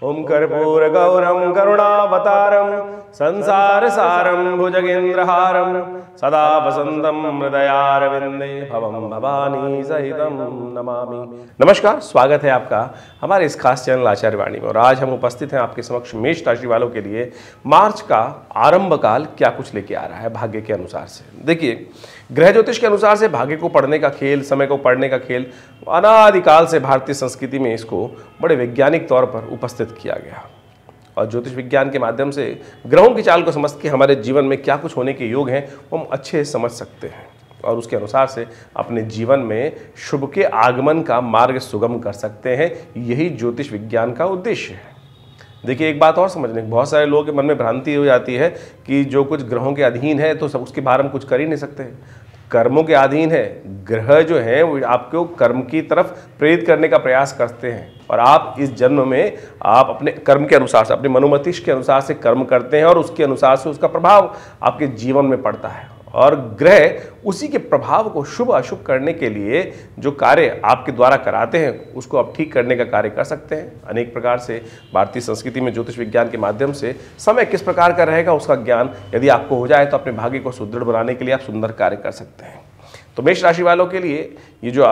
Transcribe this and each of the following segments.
ओम कर्पूर गौरम करुणावतारम संसार सारम भुजगेंद्रहारम सदा वसंतम हृदयारविंदे भवम भवानी सहितम नमामि। नमस्कार, स्वागत है आपका हमारे इस खास चैनल आचार्य वाणी में। और आज हम उपस्थित हैं आपके समक्ष मेष राशि वालों के लिए मार्च का आरंभ काल क्या कुछ लेके आ रहा है भाग्य के अनुसार से। देखिए, ग्रह ज्योतिष के अनुसार से भाग्य को पढ़ने का खेल, समय को पढ़ने का खेल अनादिकाल से भारतीय संस्कृति में इसको बड़े वैज्ञानिक तौर पर उपस्थित किया गया। और ज्योतिष विज्ञान के माध्यम से ग्रहों की चाल को समझ के हमारे जीवन में क्या कुछ होने के योग हैं वो हम अच्छे से समझ सकते हैं और उसके अनुसार से अपने जीवन में शुभ के आगमन का मार्ग सुगम कर सकते हैं। यही ज्योतिष विज्ञान का उद्देश्य है। देखिए, एक बात और समझने, बहुत सारे लोगों के मन में भ्रांति हो जाती है कि जो कुछ ग्रहों के अधीन है तो सब उसके बारे में कुछ कर ही नहीं सकते। कर्मों के अधीन है। ग्रह जो है वो आपको कर्म की तरफ प्रेरित करने का प्रयास करते हैं और आप इस जन्म में आप अपने कर्म के अनुसार से, अपने मनोमस्तिष्क के अनुसार से कर्म करते हैं और उसके अनुसार से उसका प्रभाव आपके जीवन में पड़ता है। और ग्रह उसी के प्रभाव को शुभ अशुभ करने के लिए जो कार्य आपके द्वारा कराते हैं उसको आप ठीक करने का कार्य कर सकते हैं। अनेक प्रकार से भारतीय संस्कृति में ज्योतिष विज्ञान के माध्यम से समय किस प्रकार का रहेगा उसका ज्ञान यदि आपको हो जाए तो अपने भाग्य को सुदृढ़ बनाने के लिए आप सुंदर कार्य कर सकते हैं। तो मेष राशि वालों के लिए ये जो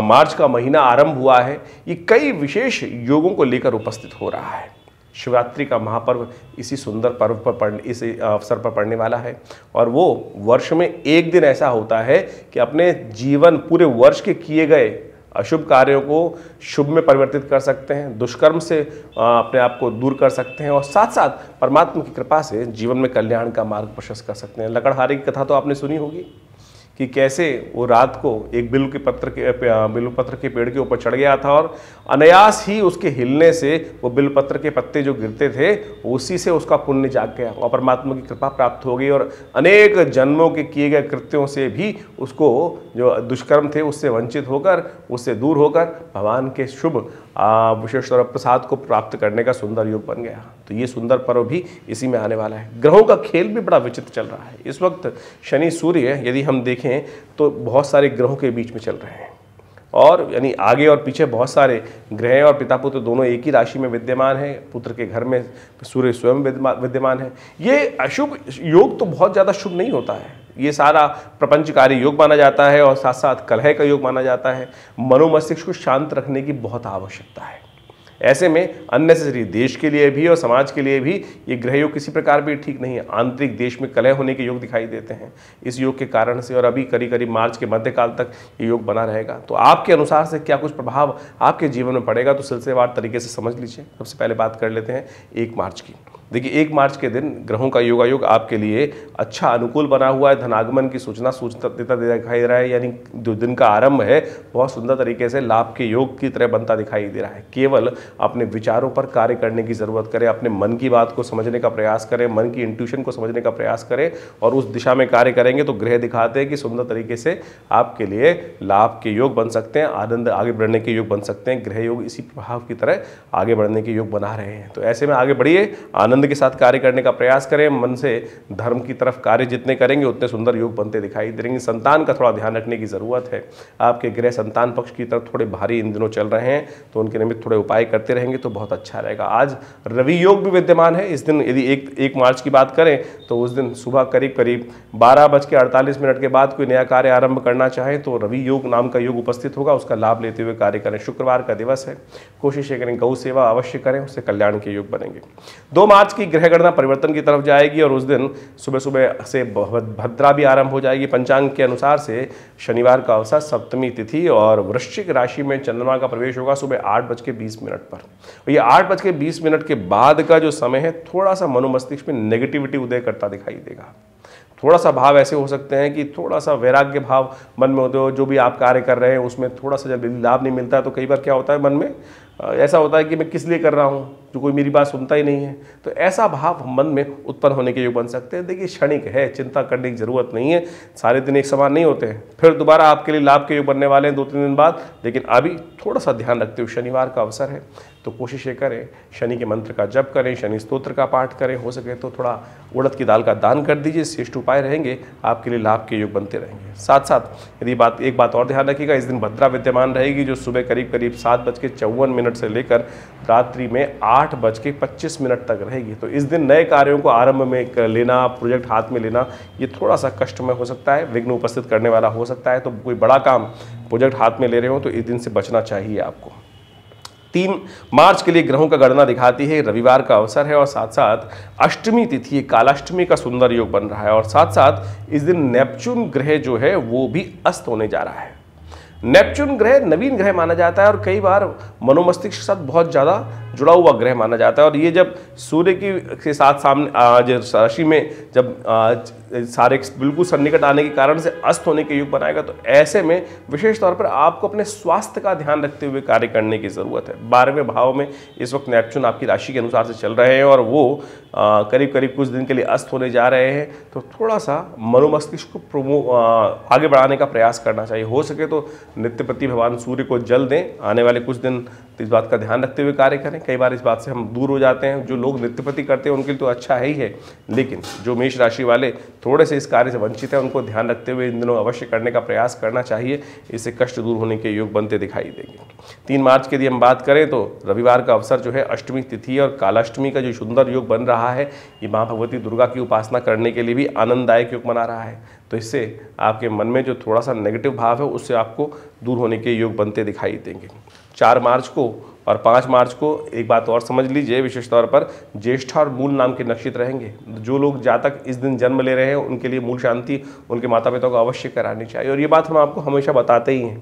मार्च का महीना आरंभ हुआ है ये कई विशेष योगों को लेकर उपस्थित हो रहा है। शिवरात्रि का महापर्व इसी सुंदर पर्व पर इस अवसर पर पड़ने वाला है और वो वर्ष में एक दिन ऐसा होता है कि अपने जीवन पूरे वर्ष के किए गए अशुभ कार्यों को शुभ में परिवर्तित कर सकते हैं, दुष्कर्म से अपने आप को दूर कर सकते हैं और साथ साथ परमात्मा की कृपा से जीवन में कल्याण का मार्ग प्रशस्त कर सकते हैं। लकड़हारे की कथा तो आपने सुनी होगी कि कैसे वो रात को एक बिल्व पत्र के पेड़ के ऊपर चढ़ गया था और अनायास ही उसके हिलने से वो बिल्व पत्र के पत्ते जो गिरते थे उसी से उसका पुण्य जाग गया और परमात्मा की कृपा प्राप्त हो गई और अनेक जन्मों के किए गए कृत्यों से भी उसको जो दुष्कर्म थे उससे वंचित होकर, उससे दूर होकर भगवान के शुभ विशेष तौर प्रसाद को प्राप्त करने का सुंदर योग बन गया। तो ये सुंदर पर्व भी इसी में आने वाला है। ग्रहों का खेल भी बड़ा विचित्र चल रहा है। इस वक्त शनि सूर्य यदि हम देखें तो बहुत सारे ग्रहों के बीच में चल रहे हैं और यानी आगे और पीछे बहुत सारे ग्रह और पिता पुत्र दोनों एक ही राशि में विद्यमान है। पुत्र के घर में सूर्य स्वयं विद्यमान है। ये अशुभ योग तो बहुत ज़्यादा शुभ नहीं होता है। ये सारा प्रपंचकारी योग माना जाता है और साथ साथ कलह का योग माना जाता है। मनोमस्तिष्क को शांत रखने की बहुत आवश्यकता है। ऐसे में अननेसेसरी देश के लिए भी और समाज के लिए भी ये ग्रह योग किसी प्रकार भी ठीक नहीं है। आंतरिक देश में कलह होने के योग दिखाई देते हैं इस योग के कारण से और अभी करीब करीब मार्च के मध्यकाल तक ये योग बना रहेगा। तो आपके अनुसार से क्या कुछ प्रभाव आपके जीवन में पड़ेगा तो सिलसिलेवार तरीके से समझ लीजिए। सबसे पहले बात कर लेते हैं 1 मार्च की। देखिए, 1 मार्च के दिन ग्रहों का योगायोग आपके लिए अच्छा अनुकूल बना हुआ है। धनागमन की सूचना देता दिखाई दे रहा है, यानी जो दिन का आरंभ है बहुत सुंदर तरीके से लाभ के योग की तरह बनता दिखाई दे रहा है। केवल अपने विचारों पर कार्य करने की ज़रूरत करें, अपने मन की बात को समझने का प्रयास करें, मन की इंट्यूशन को समझने का प्रयास करें और उस दिशा में कार्य करेंगे तो ग्रह दिखाते हैं कि सुंदर तरीके से आपके लिए लाभ के योग बन सकते हैं, आनंद आगे बढ़ने के योग बन सकते हैं। ग्रह योग इसी प्रभाव की तरह आगे बढ़ने के योग बना रहे हैं। तो ऐसे में आगे बढ़िए, आनंद के साथ कार्य करने का प्रयास करें। मन से धर्म की तरफ कार्य जितने करेंगे उतने सुंदर योग बनते दिखाई देंगे। संतान का थोड़ा ध्यान रखने की जरूरत है। आपके ग्रह संतान पक्ष की तरफ थोड़े भारी इन दिनों चल रहे हैं तो उनके निमित्त थोड़े उपाय करते रहेंगे तो बहुत अच्छा रहेगा। आज रवि योग भी विद्यमान है। इस दिन यदि 1 मार्च की बात करें तो उस दिन सुबह करीब 12:48 के बाद कोई नया कार्य आरंभ करना चाहे तो रवि योग नाम का योग उपस्थित होगा, उसका लाभ लेते हुए कार्य करें। शुक्रवार का दिवस है, कोशिश करें गौ सेवा अवश्य करें, उससे कल्याण के योग बनेंगे। 2 मार्च की ग्रह गणना परिवर्तन की तरफ जाएगी और उस दिन सुबह सुबह से भद्रा भी आरंभ हो जाएगी। पंचांग के अनुसार से शनिवार का अवसर सप्तमी तिथि और वृश्चिक राशि में चंद्रमा का प्रवेश होगा सुबह 8:20 पर। और ये 8:20 के बाद का जो समय है थोड़ा सा मनोमस्तिष्क में नेगेटिविटी उदय करता दिखाई देगा। थोड़ा सा भाव ऐसे हो सकते हैं कि थोड़ा सा वैराग्य भाव मन में होते हो, जो भी आप कार्य कर रहे हैं उसमें थोड़ा सा जब लाभ नहीं मिलता है तो कई बार क्या होता है मन में ऐसा होता है कि मैं किस लिए कर रहा हूँ, जो कोई मेरी बात सुनता ही नहीं है। तो ऐसा भाव मन में उत्पन्न होने के योग बन सकते हैं। देखिए, क्षणिक है, चिंता करने की जरूरत नहीं है। सारे दिन एक समान नहीं होते हैं। फिर दोबारा आपके लिए लाभ के योग बनने वाले हैं 2-3 दिन बाद, लेकिन अभी थोड़ा सा ध्यान रखते हुए शनिवार का अवसर है। तो कोशिश ये करें शनि के मंत्र का जप करें, शनि स्तोत्र का पाठ करें, हो सके तो थोड़ा उड़द की दाल का दान कर दीजिए। श्रेष्ठ उपाय रहेंगे, आपके लिए लाभ के योग बनते रहेंगे। साथ साथ यदि एक बात और ध्यान रखिएगा, इस दिन भद्रा विद्यमान रहेगी, जो सुबह करीब 7:54 से लेकर रात्रि में 8:25 तक रहेगी। तो इस दिन नए कार्यों को आरंभ में लेना, प्रोजेक्ट हाथ में लेना, ये थोड़ा सा कष्टमय हो सकता है, विघ्न उपस्थित करने वाला हो सकता है। तो कोई बड़ा काम, प्रोजेक्ट हाथ में ले रहे हो तो इस दिन से बचना चाहिए आपको। 3 मार्च के लिए ग्रहों का गणना दिखाती है, रविवार का अवसर है और साथ साथ अष्टमी तिथि, कालाष्टमी का सुंदर योग बन रहा है और साथ साथ इस दिन नेपच्यून ग्रह जो है वो भी अस्त होने जा रहा है। नेपच्यून ग्रह नवीन ग्रह माना जाता है और कई बार मनोमस्तिष्क के साथ बहुत ज़्यादा जुड़ा हुआ ग्रह माना जाता है और ये जब सूर्य के साथ सामने राशि में जब सारे बिल्कुल सन्निकट आने के कारण से अस्त होने के योग बनाएगा, तो ऐसे में विशेष तौर पर आपको अपने स्वास्थ्य का ध्यान रखते हुए कार्य करने की ज़रूरत है। 12वें भाव में इस वक्त नेपच्यून आपकी राशि के अनुसार से चल रहे हैं और वो करीब करीब कुछ दिन के लिए अस्त होने जा रहे हैं। तो थोड़ा सा मनोमस्तिष्क को आगे बढ़ाने का प्रयास करना चाहिए। हो सके तो नित्यपति भगवान सूर्य को जल दें आने वाले कुछ दिन, तो इस बात का ध्यान रखते हुए कार्य करें। कई बार इस बात से हम दूर हो जाते हैं। जो लोग नित्यपति करते हैं उनके लिए तो अच्छा है ही है, लेकिन जो मेष राशि वाले थोड़े से इस कार्य से वंचित हैं, उनको ध्यान रखते हुए इन दिनों अवश्य करने का प्रयास करना चाहिए। इससे कष्ट दूर होने के योग बनते दिखाई देंगे। 3 मार्च के लिए हम बात करें तो रविवार का अवसर जो है, अष्टमी तिथि और कालाष्टमी का जो सुंदर योग बन रहा है, ये माँ भगवती दुर्गा की उपासना करने के लिए भी आनंददायक योग बना रहा है। तो इससे आपके मन में जो थोड़ा सा नेगेटिव भाव है उससे आपको दूर होने के योग बनते दिखाई देंगे। 4 मार्च को और 5 मार्च को एक बात और समझ लीजिए, विशेष तौर पर ज्येष्ठा और मूल नाम के नक्षत्र रहेंगे। जो लोग जातक इस दिन जन्म ले रहे हैं उनके लिए मूल शांति उनके माता पिता को अवश्य करानी चाहिए। और ये बात हम आपको हमेशा बताते ही हैं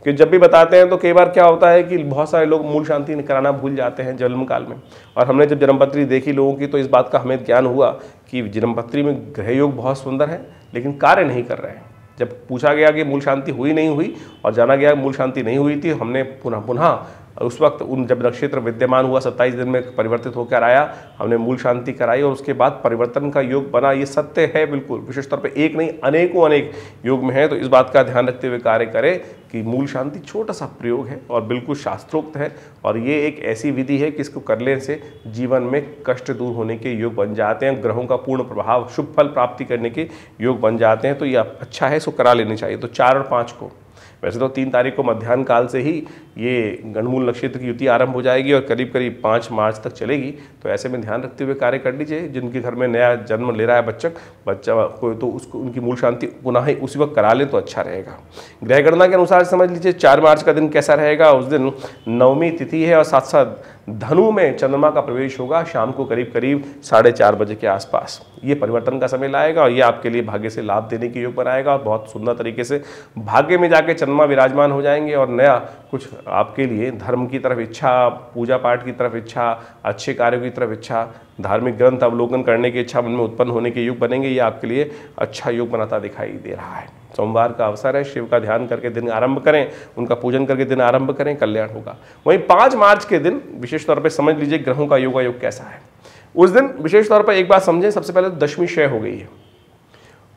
कि जब भी बताते हैं तो कई बार क्या होता है कि बहुत सारे लोग मूल शांति कराना भूल जाते हैं जन्म काल में। और हमने जब जन्मपत्री देखी लोगों की तो इस बात का हमें ज्ञान हुआ कि जन्मपत्री में ग्रह योग बहुत सुंदर है लेकिन कार्य नहीं कर रहे हैं। जब पूछा गया कि मूल शांति हुई नहीं हुई और जाना गया मूल शांति नहीं हुई थी, हमने पुनः उस वक्त जब नक्षत्र विद्यमान हुआ 27 दिन में परिवर्तित होकर आया, हमने मूल शांति कराई और उसके बाद परिवर्तन का योग बना। ये सत्य है बिल्कुल, विशेष तौर पे एक नहीं अनेकों अनेक योग में है। तो इस बात का ध्यान रखते हुए कार्य करें कि मूल शांति छोटा सा प्रयोग है और बिल्कुल शास्त्रोक्त है और ये एक ऐसी विधि है कि इसको करने से जीवन में कष्ट दूर होने के योग बन जाते हैं, ग्रहों का पूर्ण प्रभाव, शुभ फल प्राप्ति करने के योग बन जाते हैं। तो ये अच्छा है, इसको करा लेनी चाहिए। तो 4 और 5 को, वैसे तो 3 तारीख को मध्याह्न काल से ही ये गणमूल नक्षत्र की युति आरंभ हो जाएगी और करीब करीब 5 मार्च तक चलेगी। तो ऐसे में ध्यान रखते हुए कार्य कर लीजिए। जिनके घर में नया जन्म ले रहा है बच्चा कोई, तो उसको उनकी मूल शांति पुनः ही उसी वक्त करा ले तो अच्छा रहेगा। ग्रह गणना के अनुसार समझ लीजिए 4 मार्च का दिन कैसा रहेगा। उस दिन नवमी तिथि है और साथ साथ धनु में चंद्रमा का प्रवेश होगा शाम को करीब 4:30 बजे के आसपास। ये परिवर्तन का समय लाएगा और ये आपके लिए भाग्य से लाभ देने की योग बनाएगा और बहुत सुंदर तरीके से भाग्य में जाके चंद्रमा विराजमान हो जाएंगे और नया कुछ आपके लिए धर्म की तरफ इच्छा, पूजा पाठ की तरफ इच्छा, अच्छे कार्यों की तरफ इच्छा, धार्मिक ग्रंथ अवलोकन करने की इच्छा मन में उत्पन्न होने के योग बनेंगे। ये आपके लिए अच्छा योग बनाता दिखाई दे रहा है। सोमवार का अवसर है, शिव का ध्यान करके दिन आरंभ करें, उनका पूजन करके दिन आरंभ करें, कल्याण होगा। वहीं 5 मार्च के दिन विशेष तौर पर समझ लीजिए ग्रहों का योग कैसा है। उस दिन विशेष तौर पर एक बात समझें, सबसे पहले तो दशमी क्षय हो गई है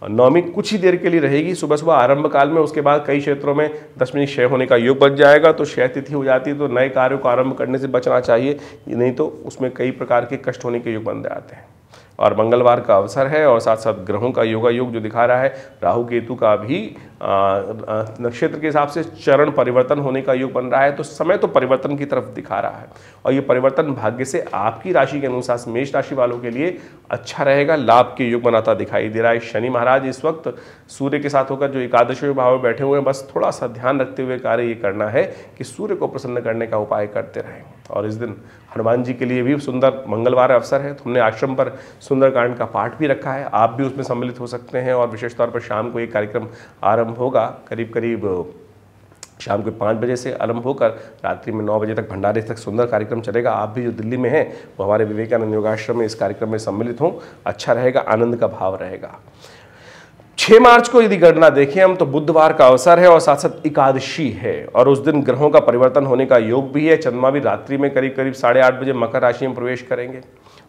और नवमी कुछ ही देर के लिए रहेगी सुबह सुबह आरंभ काल में। उसके बाद कई क्षेत्रों में दशमी क्षय होने का योग बच जाएगा। तो क्षय तिथि हो जाती है तो नए कार्यों को आरंभ करने से बचना चाहिए, नहीं तो उसमें कई प्रकार के कष्ट होने के योग बन जाते हैं। और मंगलवार का अवसर है और साथ साथ ग्रहों का योग जो दिखा रहा है, राहु केतु का भी नक्षत्र के हिसाब से चरण परिवर्तन होने का योग बन रहा है। तो समय तो परिवर्तन की तरफ दिखा रहा है और ये परिवर्तन भाग्य से आपकी राशि के अनुसार मेष राशि वालों के लिए अच्छा रहेगा, लाभ के योग बनाता दिखाई दे रहा है। शनि महाराज इस वक्त सूर्य के साथ होकर जो एकादशवें भाव में बैठे हुए हैं, बस थोड़ा सा ध्यान रखते हुए कार्य ये करना है कि सूर्य को प्रसन्न करने का उपाय करते रहें। और इस दिन हनुमान जी के लिए भी सुंदर मंगलवार अवसर है। तो हमने आश्रम पर सुंदरकांड का पाठ भी रखा है, आप भी उसमें सम्मिलित हो सकते हैं। और विशेष तौर पर शाम को एक कार्यक्रम आरंभ होगा, करीब शाम को 5 बजे से आरंभ होकर रात्रि में 9 बजे तक भंडारे तक सुंदर कार्यक्रम चलेगा। आप भी जो दिल्ली में हैं वो हमारे विवेकानंद योगाश्रम में इस कार्यक्रम में सम्मिलित हों, अच्छा रहेगा, आनंद का भाव रहेगा। 6 मार्च को यदि गणना देखें हम तो बुधवार का अवसर है और साथ साथ एकादशी है और उस दिन ग्रहों का परिवर्तन होने का योग भी है। चंद्रमा भी रात्रि में करीब 8:30 बजे मकर राशि में प्रवेश करेंगे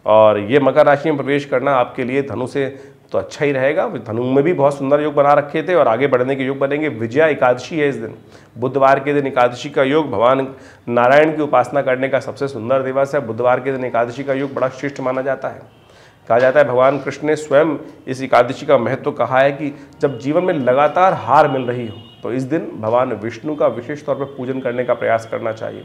और ये मकर राशि में प्रवेश करना आपके लिए धनु से तो अच्छा ही रहेगा। धनु में भी बहुत सुंदर योग बना रखे थे और आगे बढ़ने के योग बनेंगे। विजया एकादशी है इस दिन, बुधवार के दिन एकादशी का योग, भगवान नारायण की उपासना करने का सबसे सुंदर दिवस है। बुधवार के दिन एकादशी का योग बड़ा श्रेष्ठ माना जाता है। कहा जाता है भगवान कृष्ण ने स्वयं इस एकादशी का महत्व कहा है कि जब जीवन में लगातार हार मिल रही हो तो इस दिन भगवान विष्णु का विशेष तौर पर पूजन करने का प्रयास करना चाहिए।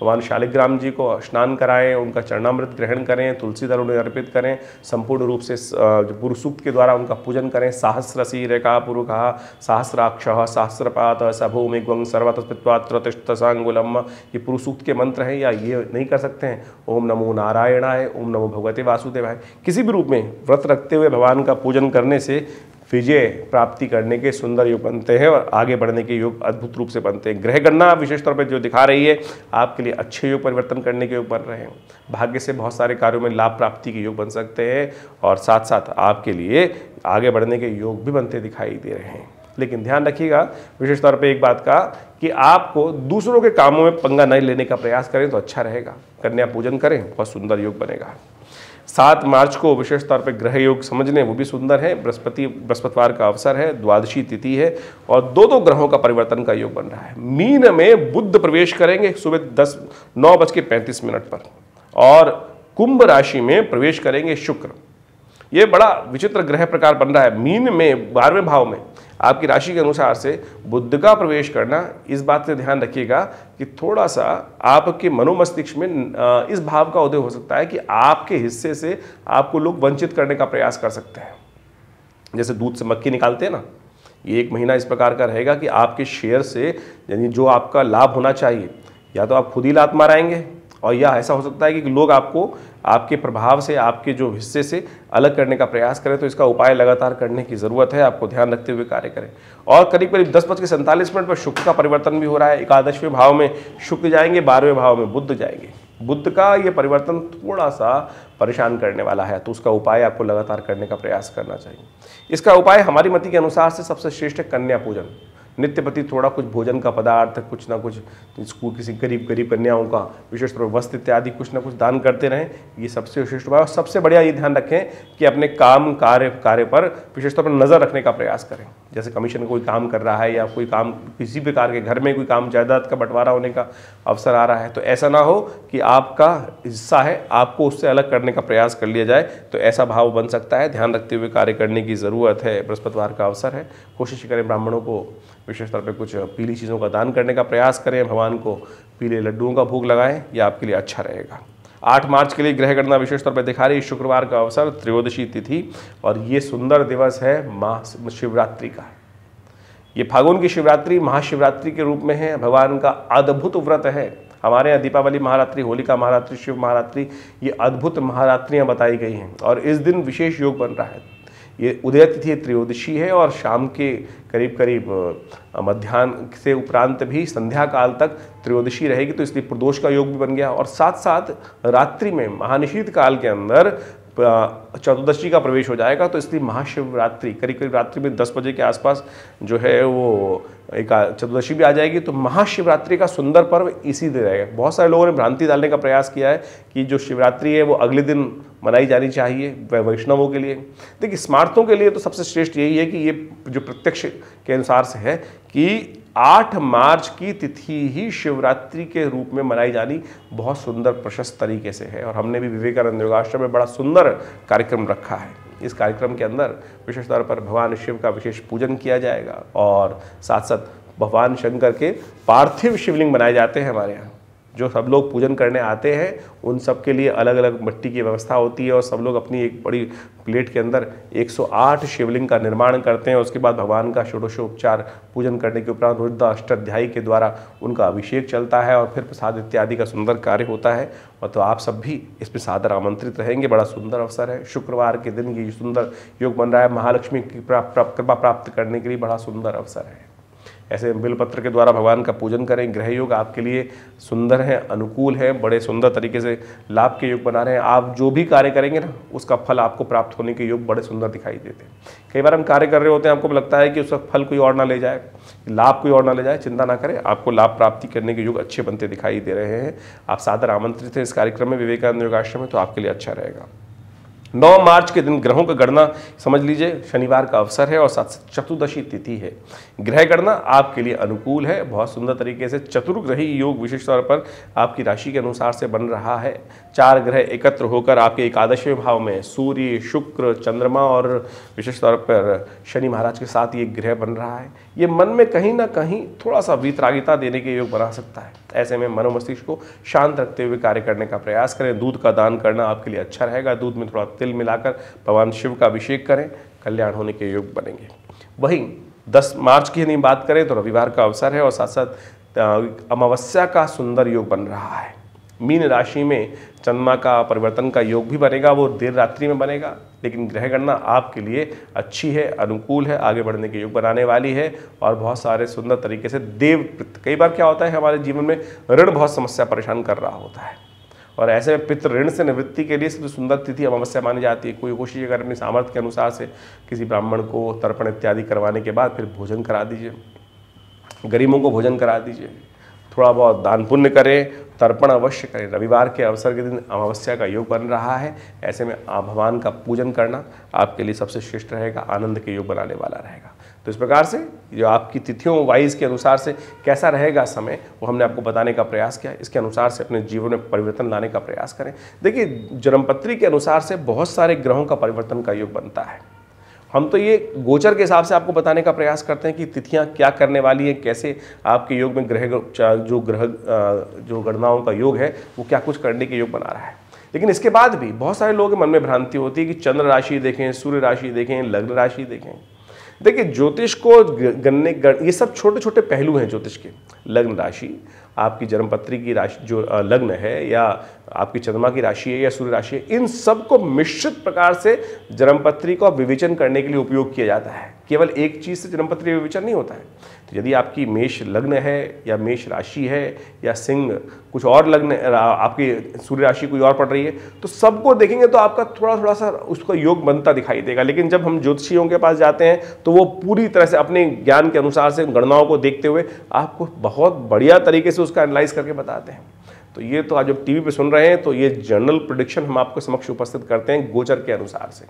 भगवान शालिग्राम जी को स्नान कराएं, उनका चरणामृत ग्रहण करें, तुलसी दल उन्हें अर्पित करें, संपूर्ण रूप से पुरुष सूक्त के द्वारा उनका पूजन करें। सहस्रसी रेखा पुरुखा सहस्राक्ष सहस्रपात सभूमि ग्वं सर्वतस्पित्वात्रतिष्ठसांगुलम, ये पुरुष सूक्त के मंत्र हैं। या ये नहीं कर सकते हैं ओम नमो नारायणाय, ओम नमो भगवते वासुदेवाय, किसी भी रूप में व्रत रखते हुए भगवान का पूजन करने से विजय प्राप्ति करने के सुंदर योग बनते हैं और आगे बढ़ने के योग अद्भुत रूप से बनते हैं। ग्रह गणना विशेष तौर पर जो दिखा रही है आपके लिए अच्छे योग परिवर्तन करने के योग बन रहे हैं। भाग्य से बहुत सारे कार्यों में लाभ प्राप्ति के योग बन सकते हैं और साथ साथ आपके लिए आगे बढ़ने के योग भी बनते दिखाई दे रहे हैं। लेकिन ध्यान रखिएगा विशेष तौर पर एक बात का कि आपको दूसरों के कामों में पंगा नहीं लेने का प्रयास करें तो अच्छा रहेगा। कन्या पूजन करें, बहुत सुंदर योग बनेगा। 7 मार्च को विशेष तौर पर ग्रह योग समझने वो भी सुंदर है। बृहस्पतिवार का अवसर है, द्वादशी तिथि है और दो ग्रहों का परिवर्तन का योग बन रहा है। मीन में बुध प्रवेश करेंगे सुबह 9:35 पर और कुंभ राशि में प्रवेश करेंगे शुक्र। ये बड़ा विचित्र ग्रह प्रकार बन रहा है। मीन में 12वें भाव में आपकी राशि के अनुसार से बुध का प्रवेश करना, इस बात से ध्यान रखिएगा कि थोड़ा सा आपके मनोमस्तिष्क में इस भाव का उदय हो सकता है कि आपके हिस्से से आपको लोग वंचित करने का प्रयास कर सकते हैं। जैसे दूध से मक्खी निकालते हैं ना, ये 1 महीना इस प्रकार का रहेगा कि आपके शेयर से यानी जो आपका लाभ होना चाहिए या तो आप खुद ही लात माराएंगे और या ऐसा हो सकता है कि लोग आपको आपके प्रभाव से, आपके जो हिस्से से अलग करने का प्रयास करें। तो इसका उपाय लगातार करने की ज़रूरत है, आपको ध्यान रखते हुए कार्य करें। और करीब 10:47 पर शुक्र का परिवर्तन भी हो रहा है। 11वें भाव में शुक्र जाएंगे, 12वें भाव में बुध जाएंगे। बुध का ये परिवर्तन थोड़ा सा परेशान करने वाला है, तो उसका उपाय आपको लगातार करने का प्रयास करना चाहिए। इसका उपाय हमारी मति के अनुसार से सबसे श्रेष्ठ है कन्या पूजन। नित्य प्रति थोड़ा कुछ भोजन का पदार्थ, कुछ ना कुछ इसको किसी गरीब कन्याओं का विशेष तौर पर वस्त्र इत्यादि कुछ ना कुछ दान करते रहें, ये सबसे विशिष्ट उपाय। और सबसे बढ़िया ये ध्यान रखें कि अपने काम कार्य पर विशेष तौर पर नज़र रखने का प्रयास करें। जैसे कमीशन का कोई काम कर रहा है या कोई काम किसी प्रकार के घर में कोई काम जायदाद का बंटवारा होने का अवसर आ रहा है, तो ऐसा ना हो कि आपका हिस्सा है आपको उससे अलग करने का प्रयास कर लिया जाए, तो ऐसा भाव बन सकता है। ध्यान रखते हुए कार्य करने की ज़रूरत है। बृहस्पतिवार का अवसर है, कोशिश करें ब्राह्मणों को विशेष तौर पे कुछ पीली चीज़ों का दान करने का प्रयास करें, भगवान को पीले लड्डुओं का भोग लगाएं, यह आपके लिए अच्छा रहेगा। 8 मार्च के लिए ग्रह गणना विशेष तौर पर दिखा रही है शुक्रवार का अवसर, त्रयोदशी तिथि और ये सुंदर दिवस है महाशिवरात्रि का। ये फागुन की शिवरात्रि महाशिवरात्रि के रूप में है, भगवान का अद्भुत व्रत है। हमारे यहाँ दीपावली महारात्रि, होलिका महारात्रि, शिव महारात्रि, ये अद्भुत महारात्रियाँ बताई गई हैं और इस दिन विशेष योग बन रहा है। ये उदय तिथि त्रयोदशी है और शाम के करीब मध्याह्न से उपरांत भी संध्या काल तक त्रयोदशी रहेगी, तो इसलिए प्रदोष का योग भी बन गया। और साथ साथ रात्रि में महानिशीत काल के अंदर चतुर्दशी का प्रवेश हो जाएगा, तो इसलिए महाशिवरात्रि करीब रात्रि में 10 बजे के आसपास जो है वो एक चतुर्दशी भी आ जाएगी। तो महाशिवरात्रि का सुंदर पर्व इसी दिन रहेगा। बहुत सारे लोगों ने भ्रांति डालने का प्रयास किया है कि जो शिवरात्रि है वो अगले दिन मनाई जानी चाहिए वैष्णवों के लिए। देखिए स्मार्तों के लिए तो सबसे श्रेष्ठ यही है कि ये जो प्रत्यक्ष के अनुसार से है कि 8 मार्च की तिथि ही शिवरात्रि के रूप में मनाई जानी बहुत सुंदर प्रशस्त तरीके से है। और हमने भी विवेकानंद योगाश्रम में बड़ा सुंदर कार्यक्रम रखा है। इस कार्यक्रम के अंदर विशेष तौर पर भगवान शिव का विशेष पूजन किया जाएगा और साथ साथ भगवान शंकर के पार्थिव शिवलिंग बनाए जाते हैं हमारे यहाँ। जो सब लोग पूजन करने आते हैं उन सब के लिए अलग अलग मिट्टी की व्यवस्था होती है और सब लोग अपनी एक बड़ी प्लेट के अंदर 108 शिवलिंग का निर्माण करते हैं। उसके बाद भगवान का षोडशोपचार पूजन करने के उपरांत रुद्र अष्टाध्यायी के द्वारा उनका अभिषेक चलता है और फिर प्रसाद इत्यादि का सुंदर कार्य होता है। और तो आप सब भी इसमें सादर आमंत्रित रहेंगे। बड़ा सुंदर अवसर है। शुक्रवार के दिन ये सुंदर योग बन रहा है। महालक्ष्मी की कृपा प्राप्त करने के लिए बड़ा सुंदर अवसर है। ऐसे बिलपत्र के द्वारा भगवान का पूजन करें। ग्रह योग आपके लिए सुंदर है, अनुकूल है, बड़े सुंदर तरीके से लाभ के योग बना रहे हैं। आप जो भी कार्य करेंगे ना उसका फल आपको प्राप्त होने के योग बड़े सुंदर दिखाई देते हैं। कई बार हम कार्य कर रहे होते हैं, आपको लगता है कि उसका फल कोई और ना ले जाए, लाभ कोई और ना ले जाए। चिंता ना करें, आपको लाभ प्राप्ति करने के योग अच्छे बनते दिखाई दे रहे हैं। आप सादर आमंत्रित हैं इस कार्यक्रम में विवेकानंद योगाश्रम में, तो आपके लिए अच्छा रहेगा। 9 मार्च के दिन ग्रहों का गणना समझ लीजिए, शनिवार का अवसर है और साथ साथ चतुर्दशी तिथि है। ग्रह गणना आपके लिए अनुकूल है, बहुत सुंदर तरीके से चतुर्ग्रही योग विशेष तौर पर आपकी राशि के अनुसार से बन रहा है। 4 ग्रह एकत्र होकर आपके एकादशवें भाव में सूर्य, शुक्र, चंद्रमा और विशेष तौर पर शनि महाराज के साथ ये ग्रह बन रहा है। ये मन में कहीं ना कहीं थोड़ा सा वीतरागिता देने के योग बना सकता है। ऐसे में मनोमस्तिष्क को शांत रखते हुए कार्य करने का प्रयास करें। दूध का दान करना आपके लिए अच्छा रहेगा। दूध में थोड़ा तिल मिलाकर भगवान शिव का अभिषेक करें, कल्याण होने के योग बनेंगे। वहीं 10 मार्च की यदि बात करें तो रविवार का अवसर है और साथ साथ अमावस्या का सुंदर योग बन रहा है। मीन राशि में चंद्रमा का परिवर्तन का योग भी बनेगा, वो देर रात्रि में बनेगा, लेकिन ग्रह गणना आपके लिए अच्छी है, अनुकूल है, आगे बढ़ने के योग बनाने वाली है और बहुत सारे सुंदर तरीके से देव। कई बार क्या होता है हमारे जीवन में ऋण बहुत समस्या परेशान कर रहा होता है और ऐसे में पितृ ऋण से निवृत्ति के लिए सबसे सुंदर तिथि अमावस्या मानी जाती है। कोई कोशिश अगर अपनी सामर्थ्य के अनुसार से किसी ब्राह्मण को तर्पण इत्यादि करवाने के बाद फिर भोजन करा दीजिए, गरीबों को भोजन करा दीजिए, थोड़ा बहुत दान पुण्य करें, तर्पण अवश्य करें। रविवार के अवसर के दिन अमावस्या का योग बन रहा है, ऐसे में भगवान का पूजन करना आपके लिए सबसे श्रेष्ठ रहेगा, आनंद के योग बनाने वाला रहेगा। तो इस प्रकार से जो आपकी तिथियों वाइज के अनुसार से कैसा रहेगा समय, वो हमने आपको बताने का प्रयास किया। इसके अनुसार से अपने जीवन में परिवर्तन लाने का प्रयास करें। देखिए, जन्मपत्री के अनुसार से बहुत सारे ग्रहों का परिवर्तन का योग बनता है। हम तो ये गोचर के हिसाब से आपको बताने का प्रयास करते हैं कि तिथियां क्या करने वाली है, कैसे आपके योग में जो गणनाओं का योग है वो क्या कुछ करने के योग बना रहा है। लेकिन इसके बाद भी बहुत सारे लोगों के मन में भ्रांति होती है कि चंद्र राशि देखें, सूर्य राशि देखें, लग्न राशि देखें। देखिए, ज्योतिष को गणने ये सब छोटे छोटे पहलू हैं ज्योतिष के। लग्न राशि, आपकी जन्मपत्री की राशि जो लग्न है, या आपकी चंद्रमा की राशि है या सूर्य राशि है, इन सब को मिश्रित प्रकार से जन्मपत्री का विवेचन करने के लिए उपयोग किया जाता है। केवल एक चीज़ से जन्मपत्री विवेचन नहीं होता है। तो यदि आपकी मेष लग्न है या मेष राशि है या सिंह कुछ और लग्न, आपकी सूर्य राशि कोई और पड़ रही है, तो सबको देखेंगे तो आपका थोड़ा सा उसका योग बनता दिखाई देगा। लेकिन जब हम ज्योतिषियों के पास जाते हैं तो वो पूरी तरह से अपने ज्ञान के अनुसार से गणनाओं को देखते हुए आपको बहुत बढ़िया तरीके से उसका एनालाइज करके बताते हैं। तो ये तो आज जब टीवी पे सुन रहे हैं तो ये जनरल प्रेडिक्शन हम आपको समक्ष उपस्थित करते हैं गोचर के अनुसार से,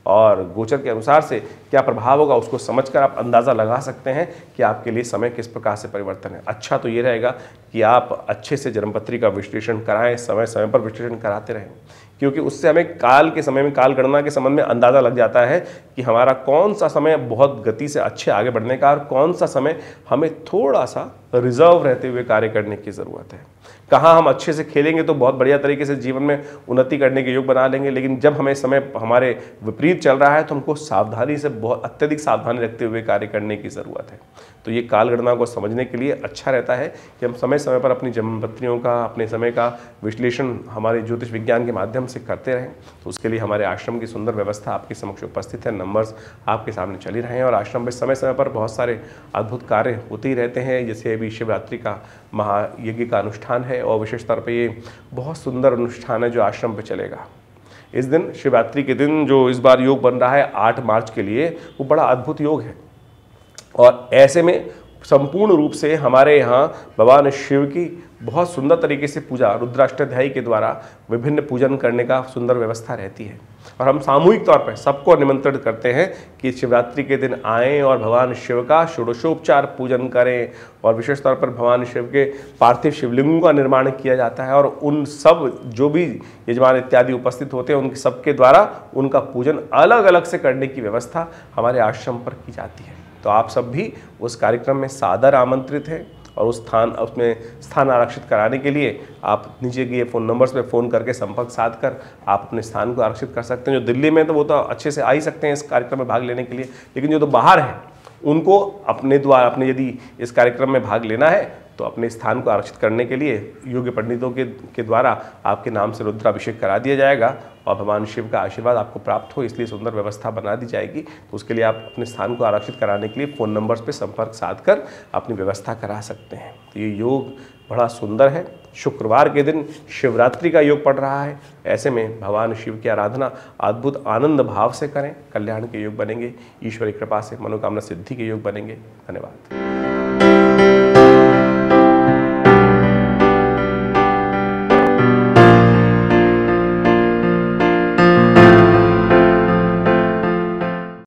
और गोचर के अनुसार से क्या प्रभाव होगा उसको समझकर आप अंदाज़ा लगा सकते हैं कि आपके लिए समय किस प्रकार से परिवर्तन है। अच्छा तो ये रहेगा कि आप अच्छे से जन्मपत्री का विश्लेषण कराएं, समय समय पर विश्लेषण कराते रहें, क्योंकि उससे हमें काल के समय में, काल गणना के संबंध में अंदाज़ा लग जाता है कि हमारा कौन सा समय बहुत गति से अच्छे आगे बढ़ने का और कौन सा समय हमें थोड़ा सा रिजर्व रहते हुए कार्य करने की ज़रूरत है। कहाँ हम अच्छे से खेलेंगे तो बहुत बढ़िया तरीके से जीवन में उन्नति करने के योग बना लेंगे, लेकिन जब हमें समय हमारे विपरीत चल रहा है तो हमको सावधानी से, बहुत अत्यधिक सावधानी रखते हुए कार्य करने की ज़रूरत है। तो ये काल गणना को समझने के लिए अच्छा रहता है कि हम समय समय पर अपनी जन्मपत्रियों का, अपने समय का विश्लेषण हमारे ज्योतिष विज्ञान के माध्यम से करते रहें। तो उसके लिए हमारे आश्रम की सुंदर व्यवस्था आपके समक्ष उपस्थित है। नंबर्स आपके सामने चल ही रहे हैं और आश्रम में समय समय पर बहुत सारे अद्भुत कार्य होते ही रहते हैं। जैसे अभी शिवरात्रि का महायज्ञ का अनुष्ठान है और विशेष तौर पर ये बहुत सुंदर अनुष्ठान है जो आश्रम पर चलेगा। इस दिन शिवरात्रि के दिन जो इस बार योग बन रहा है 8 मार्च के लिए, वो बड़ा अद्भुत योग है और ऐसे में संपूर्ण रूप से हमारे यहाँ भगवान शिव की बहुत सुंदर तरीके से पूजा रुद्राष्टाध्यायी के द्वारा विभिन्न पूजन करने का सुंदर व्यवस्था रहती है। और हम सामूहिक तौर पर सबको निमंत्रित करते हैं कि शिवरात्रि के दिन आएँ और भगवान शिव का षोडशोपचार पूजन करें। और विशेष तौर पर भगवान शिव के पार्थिव शिवलिंगों का निर्माण किया जाता है और उन सब जो भी यजमान इत्यादि उपस्थित होते हैं उनके सबके द्वारा उनका पूजन अलग अलग से करने की व्यवस्था हमारे आश्रम पर की जाती है। तो आप सब भी उस कार्यक्रम में सादर आमंत्रित हैं और उसमें स्थान आरक्षित कराने के लिए आप नीचे दिए फ़ोन नंबर्स पे फ़ोन करके संपर्क साध कर आप अपने स्थान को आरक्षित कर सकते हैं। जो दिल्ली में तो वो तो अच्छे से आ ही सकते हैं इस कार्यक्रम में भाग लेने के लिए, लेकिन जो तो बाहर हैं उनको अपने यदि इस कार्यक्रम में भाग लेना है तो अपने स्थान को आरक्षित करने के लिए योग्य पंडितों के द्वारा आपके नाम से रुद्राभिषेक करा दिया जाएगा और भगवान शिव का आशीर्वाद आपको प्राप्त हो, इसलिए सुंदर व्यवस्था बना दी जाएगी। तो उसके लिए आप अपने स्थान को आरक्षित कराने के लिए फ़ोन नंबर्स पे संपर्क साध कर अपनी व्यवस्था करा सकते हैं। तो ये योग बड़ा सुंदर है। शुक्रवार के दिन शिवरात्रि का योग पड़ रहा है, ऐसे में भगवान शिव की आराधना अद्भुत आनंद भाव से करें, कल्याण के योग बनेंगे, ईश्वरी कृपा से मनोकामना सिद्धि के योग बनेंगे। धन्यवाद।